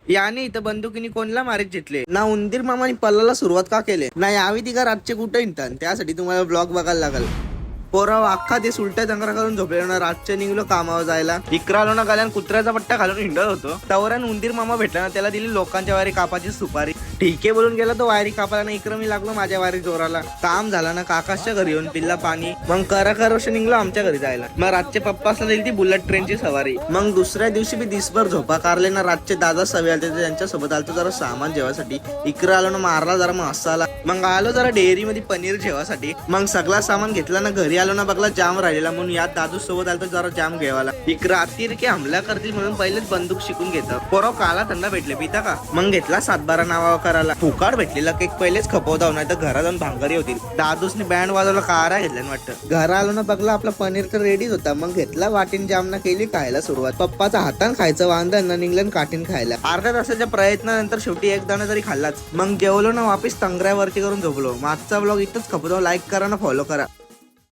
याने इथं बंदुकीने कोणला मारीत घेतले ना उंदीर मामाने पल्लाला सुरुवात का केले ना यावी ती का रातचे कुठे इंटन त्यासाठी तुम्हाला ब्लॉग बघायला लागल. पोराव अख्खा ते उलट्या चंगरा करून झोपलेलो ना रातच्या निघलो कामावर जायला. इकरा आलो ना गाल्यान कुत्र्याचा पट्टा घालून हिंडत होतो तवऱ्यान उंदीर मामा भेटला ना त्याला दिली लोकांच्या वारी कापाची सुपारी. ठीक आहे बोलून गेला तो वायरी कापाला ना इकडं मी लागलो माझ्या वारी जोराला. काम झाला ना काकाच्या घरी येऊन पिल्ला पाणी मग करा निघलो आमच्या घरी जायला. मग रातचे पप्पासला दिली ती बुलेट ट्रेनची सवारी. मग दुसऱ्या दिवशी मी दिसभर झोपा कारले ना रातचे दादा सवय आले त्यांच्या सोबत आलतो जरा सामान जेवासाठी. इकडं आलो ना मारला जरा मसाला मग आलो जरा डेअरी मध्ये पनीर जेवासाठी. मग सगळा सामान घेतला ना घरी आलो ना बघला जाम राहिलेला म्हणून यात दादू सोबत आलो जरा जाम घेवाला. इकडं अतिरेकी हमला करतील म्हणून पहिलेच बंदूक शिकून घेतात. पोराव काला थंडा भेटले पिता का मग घेतला 7-12 नावा करायला. फुकाट भेटलेला केक पहिलेच खपवता नाही तर घरात जाऊन भांगरी होतील. दादूसने बँड वाजवला कारा घेतल्यानं वाटतं. घरा आलो ना बघला आपला पनीर तर रेडीच होता. मग घेतला वाटीन जामना केली खायला सुरुवात. पप्पाचा हातान खायचं वांदा न निघलं काटीन खायला. अर्ध्या तासाच्या प्रयत्नानंतर शेवटी एक दाणा तरी खाल्लाच. मग जेवलो ना वापिस तंगऱ्यावरती करून झोपलो. मागचा ब्लॉग इथंच खपतो. लाईक करा ना फॉलो करा.